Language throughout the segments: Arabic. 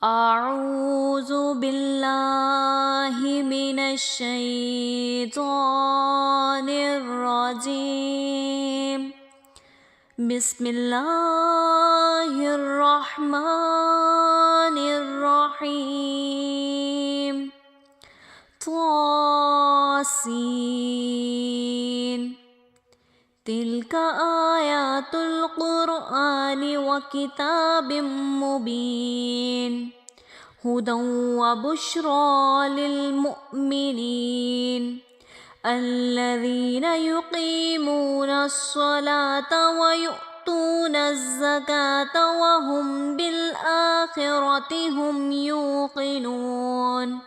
أعوذ بالله من الشيطان الرجيم. بسم الله الرحمن الرحيم. طاسين. تلك آيات القرآن وكتاب مبين هدى وبشرى للمؤمنين الذين يقيمون الصلاة ويؤتون الزكاة وهم بالآخرة هم يوقنون.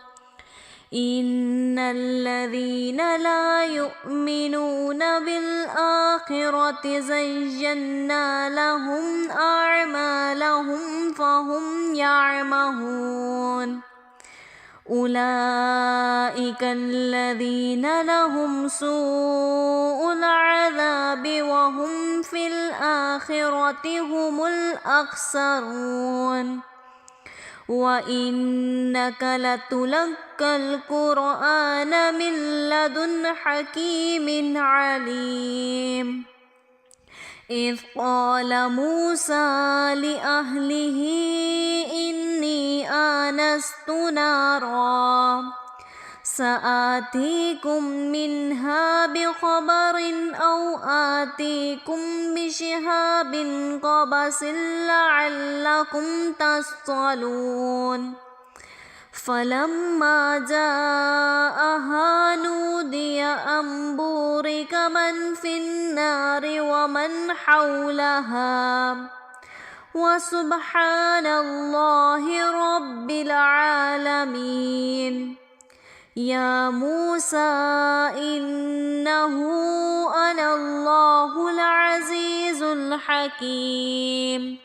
إن الذين لا يؤمنون بالآخرة زينا لهم أعمالهم فهم يعمهون. أولئك الذين لهم سوء العذاب وهم في الآخرة هم الأخسرون. وإنك لتلقى القرآن من لدن حكيم عليم. إذ قال موسى لأهله إني آنست نارا سآتيكم منها بخبر أو آتيكم بشهاب قبس لعلكم تصطلون. فلما جاءها نودي أن بورك من في النار ومن حولها وسبحان الله رب العالمين. يا موسى إنه أنا الله العزيز الحكيم.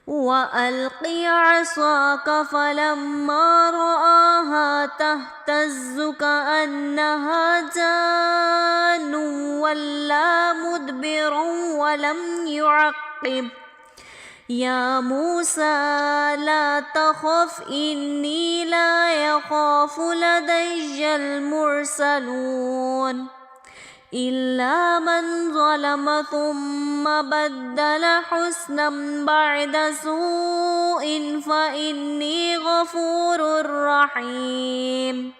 وألق عصاك فلما رآها تهتز كأنها جان ولا مدبرا ولم يعقب. يا موسى لا تخف إني لا يخاف لدي المرسلون إلا من ظلم ثم بدل حسنا بعد سوء فإني غفور رحيم.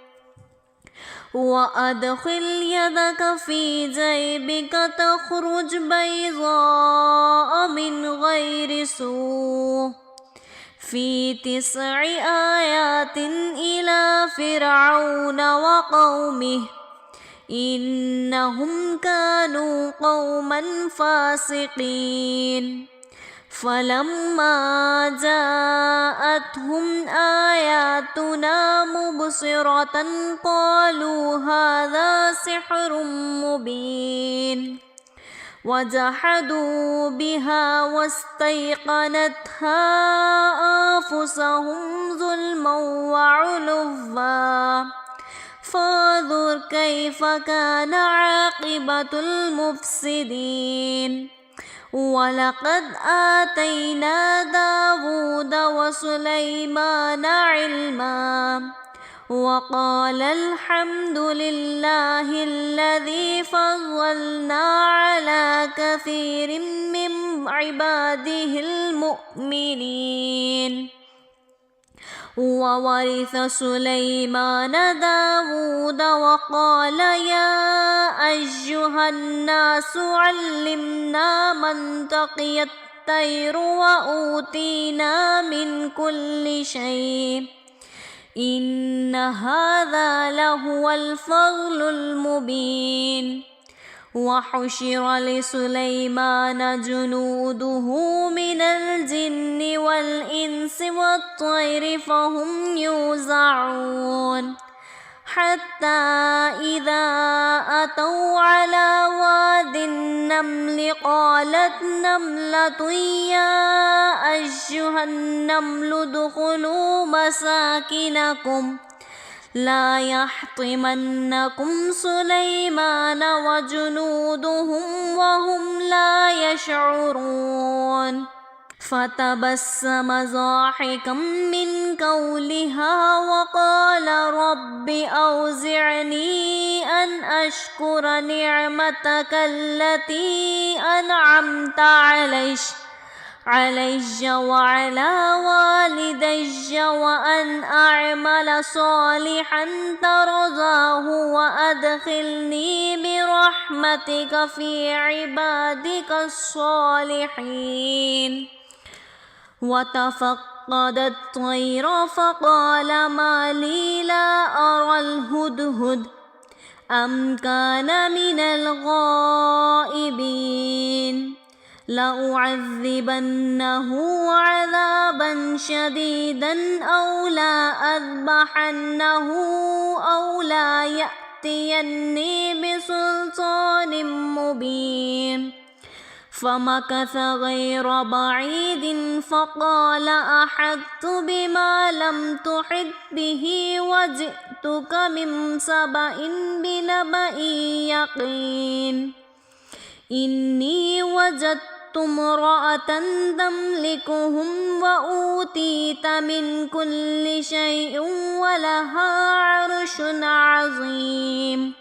وأدخل يدك في جيبك تخرج بيضاء من غير سوء في 9 آيات إلى فرعون وقومه إنهم كانوا قوما فاسقين. فلما جاءتهم آياتنا مبصرة قالوا هذا سحر مبين. وجحدوا بها واستيقنتها أنفسهم ظلما وعلوا فانظر كيف كان عاقبة المفسدين. ولقد آتينا داود وسليمان علما وقال الحمد لله الذي فضلنا على كثير من عباده المؤمنين. وورث سليمان داود وقال يا أيها الناس علمنا منطق الطير وأوتينا من كل شيء إن هذا لهو الفضل المبين. وحشر لسليمان جنوده من الجن والإنس والطير فهم يوزعون. حتى إذا أتوا على واد النمل قالت نملة يا أيها النمل ادخلوا مساكنكم لا يحطمنكم سليمان وجنودهم وهم لا يشعرون. فتبسم ضاحكا من قولها وقال رب أوزعني أن أشكر نعمتك التي أنعمت علي وعلى والدي وأن أعمل صالحا ترضاه وأدخلني برحمتك في عبادك الصالحين. وتفقد الطير فقال ما لي لا أرى الهدهد أم كان من الغائبين لأعذبنه عذابا شديدا أو لأذبحنه أو لا يأتيني بسلطان مبين. فمكث غير بعيد فقال أحطت بما لم تحط به وجئتك من سبأ بنبأ يقين. إني وجدت امرأة تملكهم وأوتيت من كل شيء ولها عرش عظيم.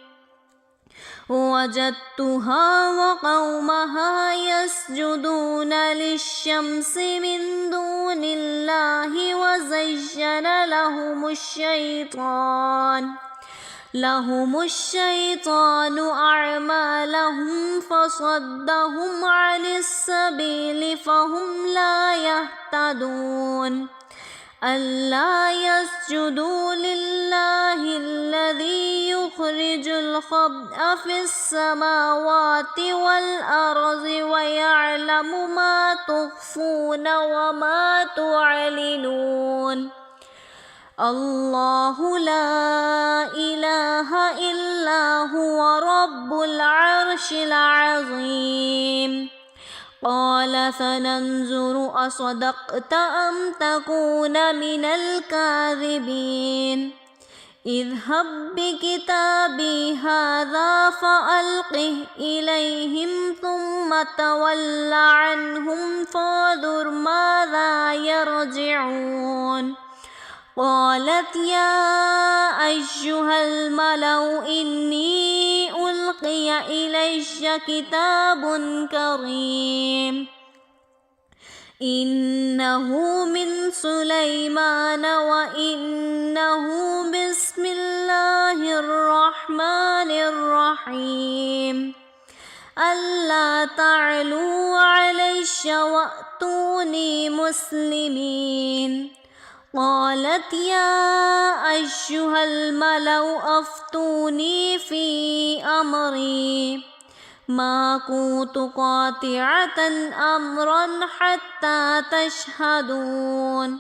وجدتها وقومها يسجدون للشمس من دون الله وزين لهم الشيطان أعمالهم فصدهم عن السبيل فهم لا يهتدون. ألا يسجدوا لله الذي يخرج الخبء في السماوات والأرض ويعلم ما تخفون وما تعلنون. الله لا إله إلا هو رب العرش العظيم. قال سننظر أصدقت أم تكون من الكاذبين. اذهب بكتابي هذا فألقه إليهم ثم تول عنهم فانظر ماذا يرجعون. قالت يا أيها الملأ إني ألقي إلي كتاب كريم إنه من سليمان وإنه بسم الله الرحمن الرحيم. ألا تعلوا علي وأتوني مسلمين. قالت يا أيها الملأ أفتوني في أمري ما كنت قاطعة أمرا حتى تشهدون.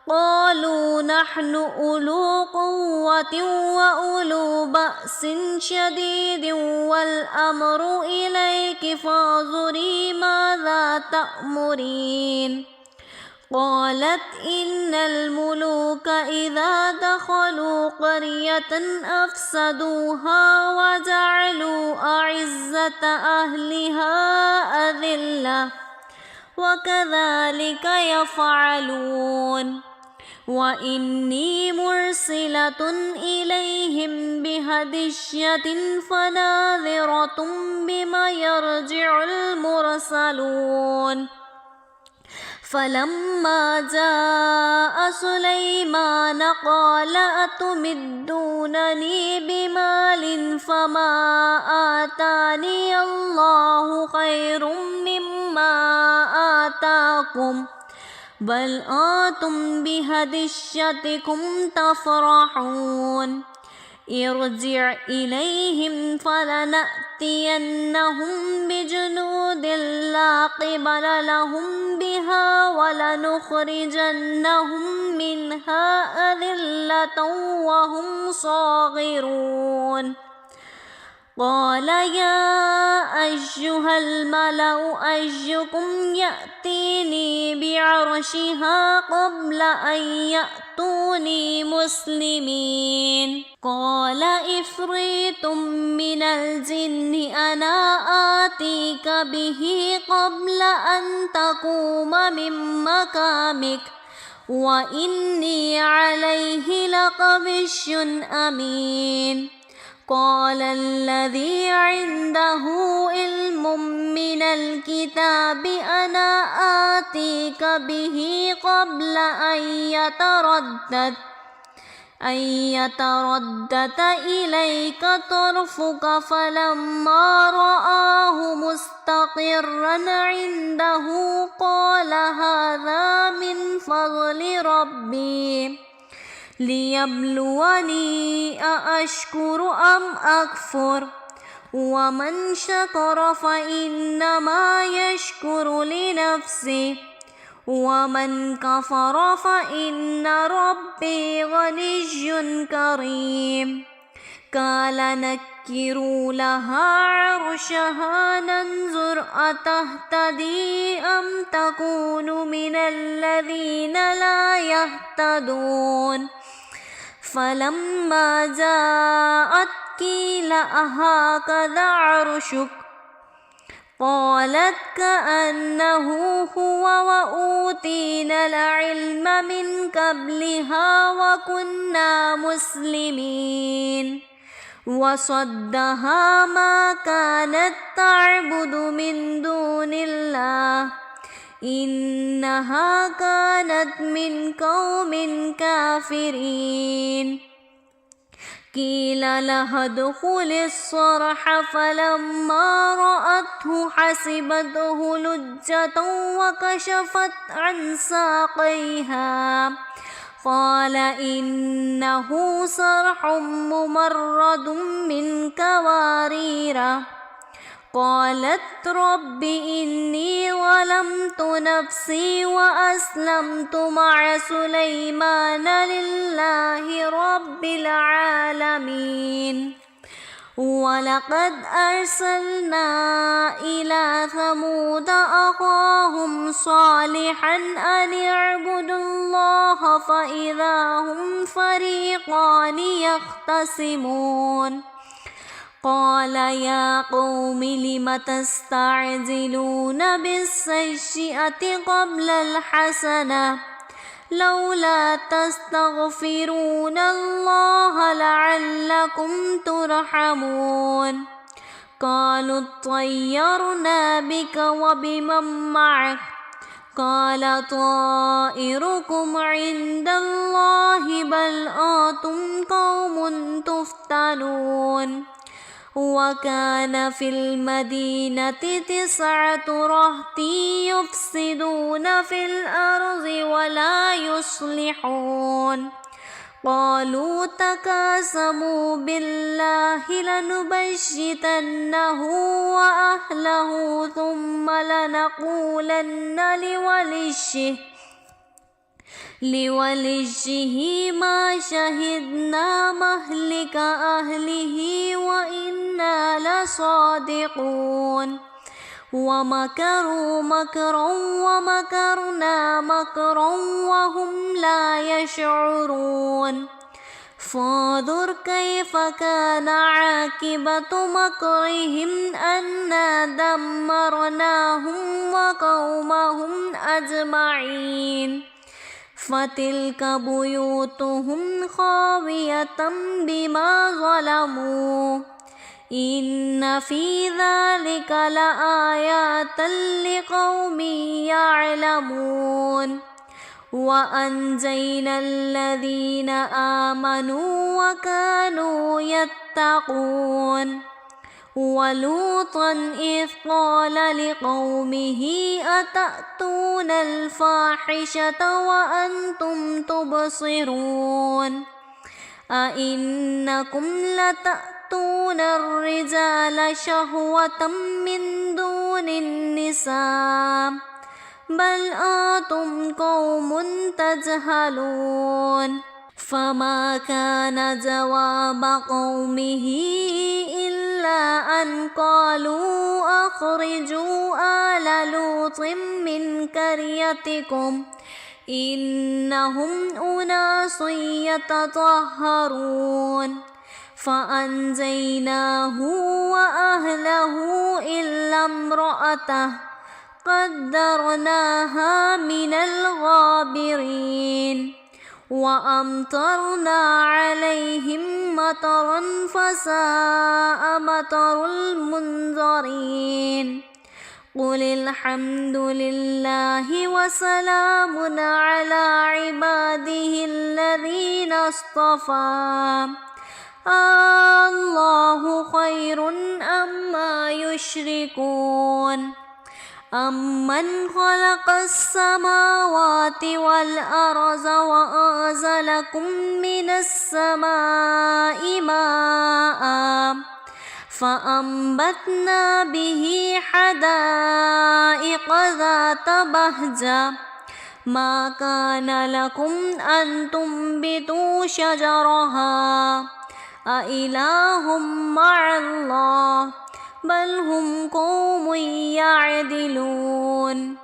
قالوا نحن أولو قوة وأولو بأس شديد والأمر إليك فانظري ماذا تأمرين. قالت إن الملوك إذا دخلوا قرية أفسدوها وجعلوا أعزة أهلها أذلة وكذلك يفعلون. وإني مرسلة إليهم بهدية فناظرة بما يرجع المرسلون. فلما جاء سليمان قال أتمدونني بمال فما آتاني الله خير مما آتاكم بل أنتم بهديتكم تفرحون. ارجع إليهم فلنأتينهم بجنود لا قبل لهم بها ولنخرجنهم منها أذلة وهم صاغرون. قال يا أيها الملأ أيكم يأتيني بعرشها قبل أن يأتوني أتوني مسلمين. قال عفريت من الجن أنا آتيك به قبل أن تقوم من مقامك وإني عليه لقوي أمين. قال الذي عنده علم من الكتاب أنا آتيك به قبل أن يتردد إليك طرفك فلما رآه مستقرا عنده قال هذا من فضل ربي ليبلوني أأشكر أم أكفر ومن شكر فإنما يشكر لنفسه ومن كفر فإن ربي غني كريم. قال نكروا لها عرشها ننظر أتهتدي أم تكون من الذين لا يهتدون. فلما جاءت قيل أهكذا عرشك قالت كأنه هو وأوتينا العلم من قبلها وكنا مسلمين. وصدها ما كانت تعبد من دون الله إنها كانت من قوم كافرين. قيل لها ادخل الصرح فلما رأته حسبته لجة وكشفت عن ساقيها قال إنه صرح ممرد من قوارير. قالت رب إني ظلمت نفسي وأسلمت مع سليمان لله رب العالمين. ولقد أرسلنا إلى ثمود أخاهم صالحا أن اعبدوا الله فإذا هم فريقان يختصمون. قال يا قوم لم تستعجلون بالسيئة قبل الحسنة لولا تستغفرون الله لعلكم ترحمون. قالوا اطيرنا بك وبمن معك قال طائركم عند الله بل أنتم قوم تفتنون. وكان في المدينة 9 رهط يفسدون في الأرض ولا يصلحون. قالوا تقاسموا بالله لنبيتنه وأهله ثم لنقولن لوليه ما شهدنا مهلك أهله وإنا لصادقون. ومكروا مكرا ومكرنا مكرا وهم لا يشعرون. فانظر كيف كان عاقبة مكرهم أنا دمرناهم وقومهم أجمعين. فتلك بيوتهم خاوية بما ظلموا إن في ذلك لآيات لقوم يعلمون. وأنجينا الذين آمنوا وكانوا يتقون. ولوطا إذ قال لقومه أتأتون الفاحشة وأنتم تبصرون أئنكم لتأتون الرجال شهوة من دون النساء بل أنتم قوم تجهلون. فما كان جواب قومه إلا أن قالوا أخرجوا آل لوط من قريتكم إنهم أناس يتطهرون فأنجيناه وأهله إلا امرأته قدرناها من الغابرين وأمطرنا عليهم مطرا فساء مطر المنذرين قل الحمد لله وسلام على عباده الذين اصطفى الله خير أما يشركون أمن خلق السماوات والأرض وأنزلكم من السماء ماء فأنبتنا به حدائق ذات بهجة ما كان لكم أن تنبتوا شجرها أإله مع الله بل هم قوم يعدلون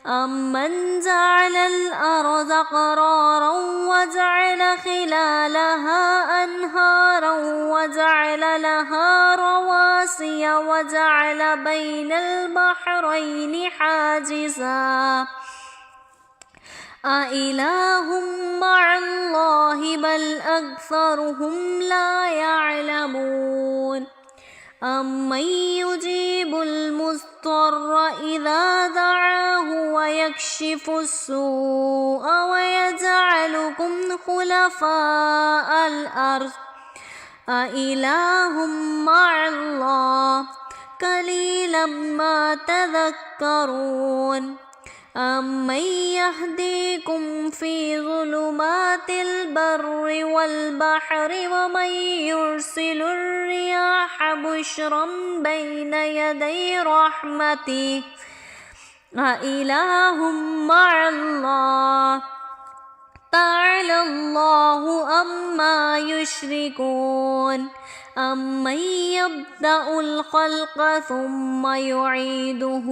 أمن جعل الأرض قرارا وجعل خلالها أنهارا وجعل لها رواسي وجعل بين البحرين حاجزا أإله مع الله بل أكثرهم لا يعلمون أمن يجيب المضطر إذا دعاه ويكشف السوء ويجعلكم خلفاء الأرض أإله مع الله قليلا ما تذكرون أمن يهديكم في ظلمات البر والبحر ومن يرسل الرياح بشرا بين يدي رحمته أإله مع الله تعالى الله عما يشركون أمن يبدأ الخلق ثم يعيده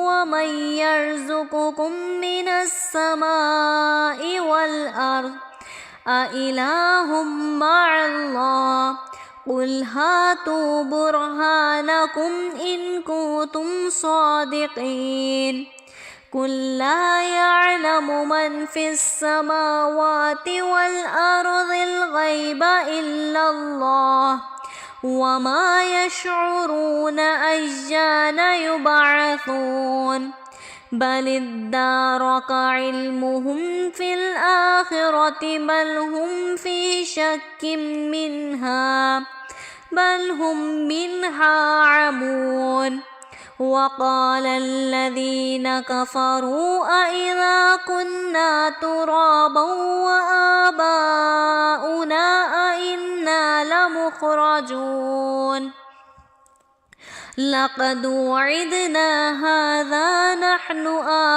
ومن يرزقكم من السماء والأرض أإله مع الله قل هاتوا برهانكم إن كنتم صادقين قل لا يعلم من في السماوات والأرض الغيب إلا الله وما يشعرون أيان يبعثون بل ادارك علمهم في الآخرة بل هم في شك منها بل هم منها عمون وقال الذين كفروا أإذا كنا ترابا وآباؤنا أإنا لمخرجون لقد وعدنا هذا نحن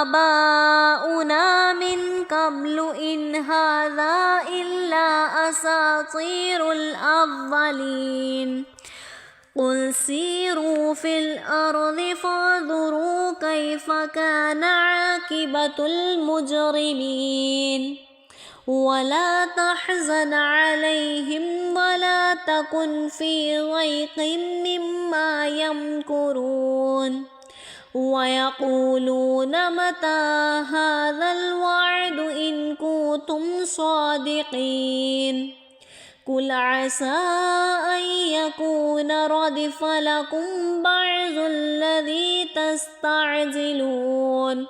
آباؤنا من قبل إن هذا إلا أساطير الأولين قل سيروا في الأرض فانظروا كيف كان عاقبة المجرمين ولا تحزن عليهم ولا تكن في ضيق مما يمكرون ويقولون متى هذا الوعد إن كنتم صادقين قل عسى أن يكون ردف لكم بعض الذي تستعجلون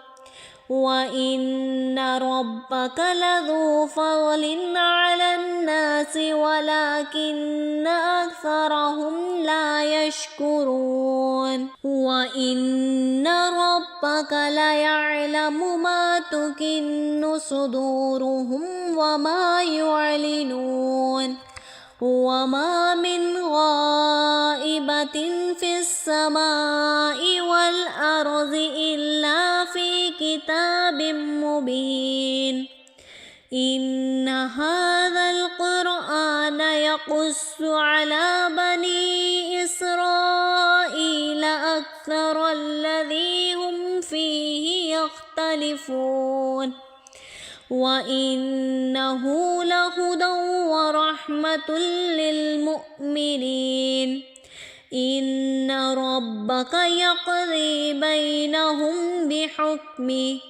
وإن ربك لذو فضل على الناس ولكن أكثرهم لا يشكرون وإن ربك ليعلم ما تكن صدورهم وما يعلنون وما من غائبة في السماء والأرض إلا في كتاب مبين إن هذا القرآن يقص على بني إسرائيل أكثر الذي هم فيه يختلفون وإنه لهدى ورحمة للمؤمنين إن ربك يقضي بينهم بحكمه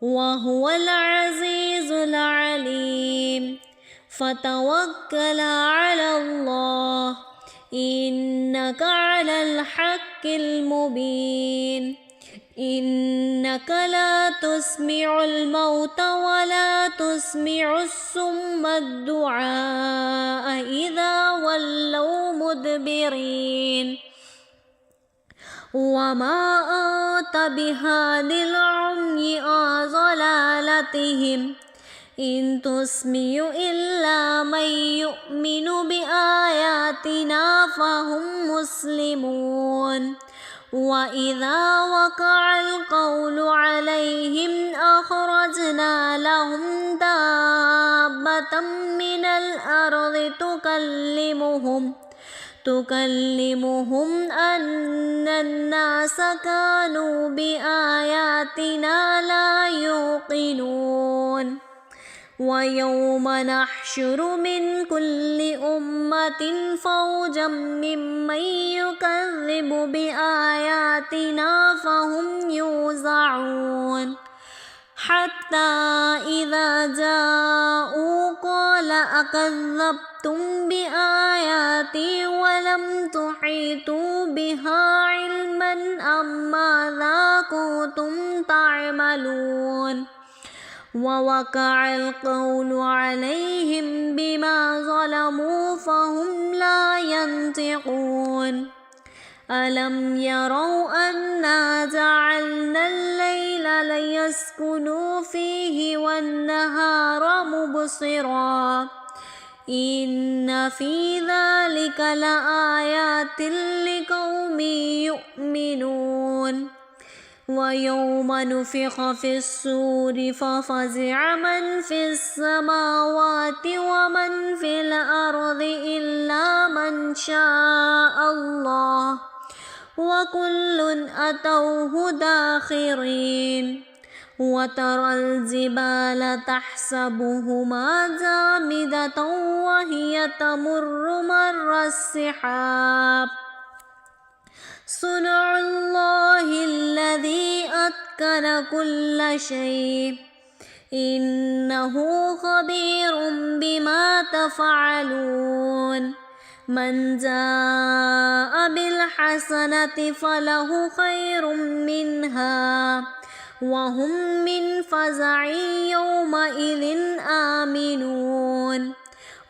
وهو العزيز العليم فتوكل على الله إنك على الحق المبين إنك لا تسمع الموتى ولا تسمع الصم الدعاء إذا ولوا مدبرين وما أنت بهاد العمي عن ضلالتهم إن تسمع إلا من يؤمن بآياتنا فهم مسلمون وإذا وقع القول عليهم أخرجنا لهم دابة من الأرض تكلمهم أن الناس كانوا بآياتنا لا يوقنون ويوم نحشر من كل أمة فوجا ممن يكذب بآياتنا فهم يوزعون حتى إذا جاءوا قال أكذبتم بآياتي ولم تحيطوا بها علما أم ماذا كنتم تعملون ووقع القول عليهم بما ظلموا فهم لا ينطقون ألم يروا أنا جعلنا الليل ليسكنوا فيه والنهار مبصرا إن في ذلك لآيات لقوم يؤمنون ويوم نفخ في الصور ففزع من في السماوات ومن في الأرض إلا من شاء الله وكل أتوه داخرين وترى الجبال تحسبهما جامدة وهي تمر مر السحاب صنع الله الذي أتقن كل شيء إنه خبير بما تفعلون من جاء بالحسنة فله خير منها وهم من فزع يومئذ آمنون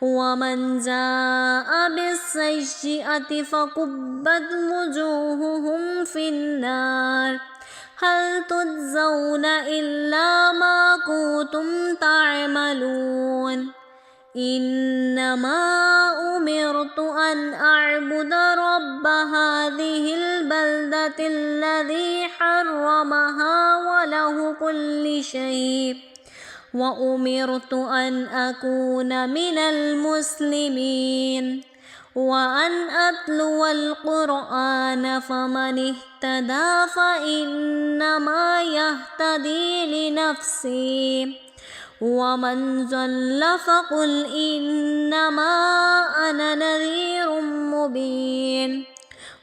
ومن جاء بالسيئة فكبت وجوههم في النار هل تجزون إلا ما كنتم تعملون إنما أمرت أن أعبد رب هذه البلدة الذي حرمها وله كل شيء وأمرت أن أكون من المسلمين وأن أتلو القرآن فمن اهتدى فإنما يهتدي لنفسه ومن ضل فقل إنما أنا نذير مبين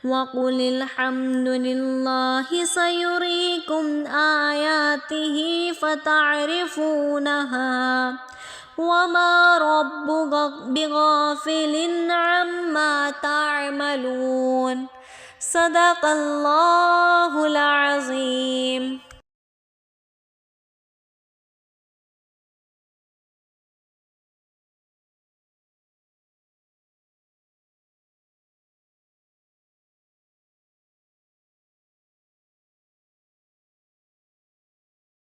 وقل الحمد لله سيريكم آياته فتعرفونها وما ربك بغافل عما تعملون صدق الله العظيم.